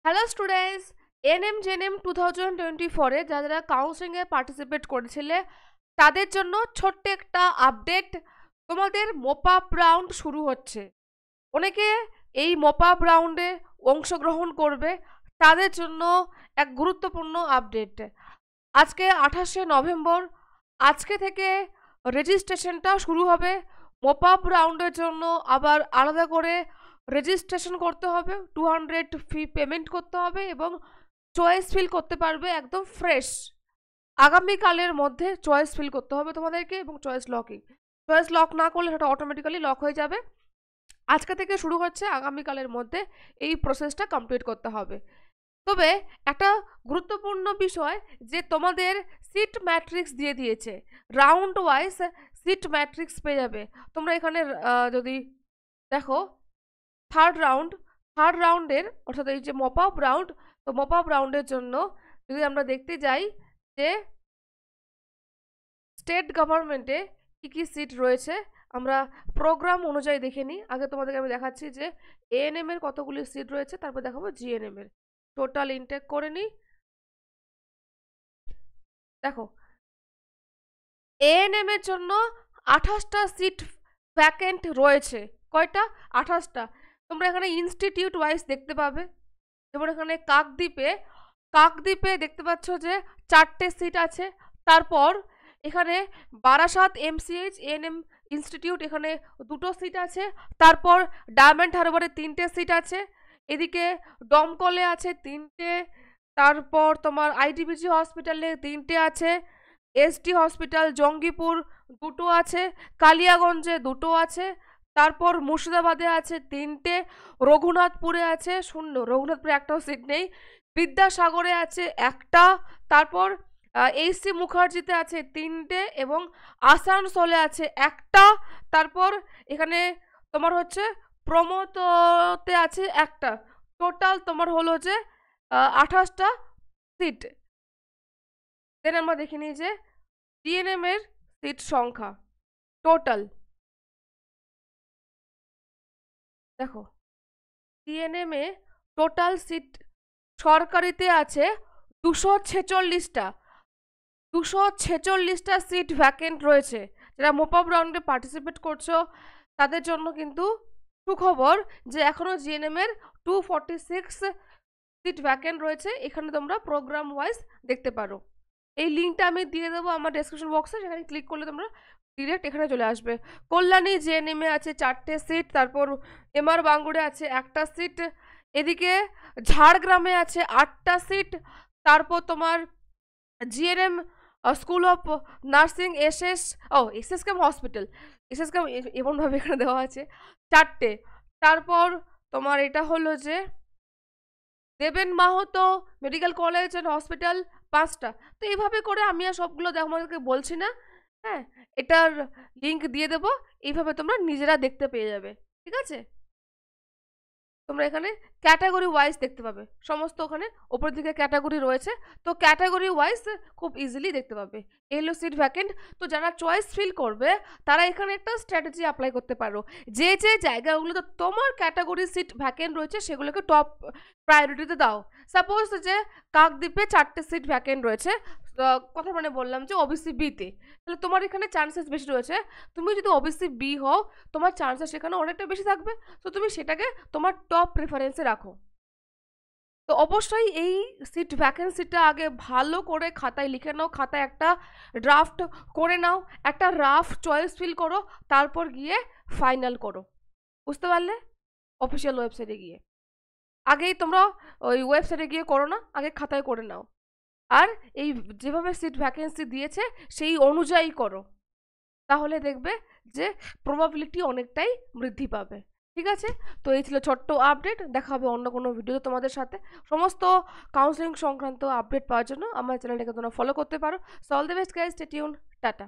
Hello students, NM GNM 2024 এ যারা কাউন্সিলিংয়ে participate করেছিলে তাদের জন্য ছোট্ট একটা আপডেট। তোমাদের মপ আপ রাউন্ড শুরু হচ্ছে। অনেকে এই মপ আপ রাউন্ডে অংশগ্রহণ করবে, তাদের জন্য এক গুরুত্বপূর্ণ আপডেট। আজকে 28শে নভেম্বর, আজকে থেকে রেজিস্ট্রেশনটা শুরু হবে। মপ আপ রাউন্ডের জন্য আবার আলাদা করে রেজিস্ট্রেশন করতে হবে, 200 ফি পেমেন্ট করতে হবে এবং চয়েস ফিল করতে পারবে একদম ফ্রেশ। আগামীকালের মধ্যে চয়েস ফিল করতে হবে তোমাদেরকে এবং চয়েস লক না করলে সেটা অটোমেটিক্যালি লক হয়ে যাবে। আজকে থেকে শুরু হচ্ছে, আগামীকালের মধ্যে এই প্রসেসটা কমপ্লিট করতে হবে। তবে একটা গুরুত্বপূর্ণ বিষয় যে তোমাদের সিট ম্যাট্রিক্স দিয়ে দিয়েছে, রাউন্ড ওয়াইজ সিট ম্যাট্রিক্স পেয়ে যাবে তোমরা। এখানে যদি দেখো থার্ড রাউন্ডের অর্থাৎ এই যে মপ আপ রাউন্ড, তো মপ আপ রাউন্ডের জন্য যদি আমরা দেখতে যাই যে স্টেট গভর্নমেন্টে কী কী সিট রয়েছে, আমরা প্রোগ্রাম অনুযায়ী দেখে নিই। আগে তোমাদেরকে আমি দেখাচ্ছি যে এএনএম এর কতগুলি সিট রয়েছে, তারপর দেখাবো জিএনএম এর। টোটাল ইনটেক করে নিই। দেখো এএনএম এর জন্য 28টা সিট ভ্যাকেন্ট রয়েছে। কয়টা? 28টা। তোমরা এখানে ইনস্টিটিউট ওয়াইজ দেখতে পাবে। যেমন এখানে কাকদ্বীপে দেখতে পাচ্ছ যে 4টে সিট আছে। তারপর এখানে বারাসাত এমসিএইচ এএনএম ইনস্টিটিউট, এখানে 2টো সিট আছে। তারপর ডায়মন্ড হারবারে 3টে সিট আছে। এদিকে দমকলে আছে 3টে। তারপর তোমার আইডিবিজি হসপিটালে 3টে আছে। এসডি হসপিটাল জঙ্গিপুর 2টো আছে। কালিয়াগঞ্জে 2টো আছে। তারপর মুর্শিদাবাদে আছে 3টে। রঘুনাথপুরে আছে 0, রঘুনাথপুরে একটাও সিট নেই। বিদ্যাসাগরে আছে 1টা। তারপর এইচসি মুখার্জিতে আছে 3টে এবং আসানসোলে আছে 1টা। তারপর এখানে তোমার হচ্ছে প্রমোদতে আছে 1টা। টোটাল তোমার হলো যে 28টা সিট। দেন আমরা দেখে নিই যে জিএনএম এর সিট সংখ্যা টোটাল। দেখো জিএনএম এ টোটাল সিট সরকারিতে আছে 246টা। 246টা সিট ভ্যাকেন্ট রয়েছে। যারা মপ আপ রাউন্ডে পার্টিসিপেট করছো তাদের জন্য কিন্তু সুখবর যে এখনও জিএনএম এর 246 সিট ভ্যাকেন্ট রয়েছে। এখানে তোমরা প্রোগ্রাম ওয়াইজ দেখতে পারো। এই লিঙ্কটা আমি দিয়ে দেবো আমার ডেসক্রিপশন বক্সে, সেখানে ক্লিক করলে তোমরা ডিরেক্ট এখানে চলে আসবে। কল্যাণী জেএনএমে আছে 4টে সিট। তারপর এমআর বাঙ্গুরে আছে 1টা সিট। এদিকে ঝাড়গ্রামে আছে 8টা সিট। তারপর তোমার GNM school of nursing SSKM hospital, SSKM এমনভাবে এখানে দেওয়া আছে 4টে। তারপর তোমার এটা হলো যে দেবেন Mahato medical college and hospital 5টা। তো এইভাবে করে আমি আর সবগুলো আমাদেরকে বলছি না, হ্যাঁ, এটার লিঙ্ক দিয়ে দেবো। এইভাবে তোমরা নিজেরা দেখতে পেয়ে যাবে। ঠিক আছে, তোমরা এখানে ক্যাটাগরি ওয়াইজ দেখতে পাবে সমস্ত। ওখানে ওপর দিকে ক্যাটাগরি রয়েছে, তো ক্যাটাগরি ওয়াইজ খুব ইজিলি দেখতে পাবে। এলো সিট ভ্যাকেন্ট। তো যারা চয়েস ফিল করবে তারা এখানে একটা স্ট্র্যাটেজি অ্যাপ্লাই করতে পারো। যে যে জায়গাগুলোতে তোমার ক্যাটাগরি সিট ভ্যাকেন্ট রয়েছে সেগুলোকে টপ প্রায়োরিটিতে দাও। সাপোজ যে কাকদ্বীপে 4টে সিট ভ্যাকেন্ট রয়েছে, কথা মানে বললাম যে ওবিসি বিতে, তাহলে তোমার এখানে চান্সেস বেশি রয়েছে। তুমি যদি ওবিসি বি হও তোমার চান্সেস সেখানে অনেকটা বেশি থাকবে। তো তুমি সেটাকে তোমার টপ প্রেফারেন্সে রাখো। তো অবশ্যই এই সিট ভ্যাকেন্সিটা আগে ভালো করে খাতায় লিখে নাও, খাতায় একটা ড্রাফট করে নাও, একটা রাফ চয়েস ফিল করো, তারপর গিয়ে ফাইনাল করো। বুঝতে পারলে? অফিসিয়াল ওয়েবসাইটে গিয়ে আগেই তোমরা ওই ওয়েবসাইটে গিয়ে করো না, আগে খাতায় করে নাও। আর এই যেভাবে সিট ভ্যাকেন্সি দিয়েছে সেই অনুযায়ী করো, তাহলে দেখবে যে প্রবাবিলিটি অনেকটাই বৃদ্ধি পাবে। ঠিক আছে, তো এই ছিল ছোট্ট আপডেট। দেখা হবে অন্য কোনো ভিডিওতে তোমাদের সাথে। সমস্ত কাউন্সেলিং সংক্রান্ত আপডেট পাওয়ার জন্য আমার চ্যানেলটাকে তোমরা ফলো করতে পারো। So all the best guys, stay tune, tata.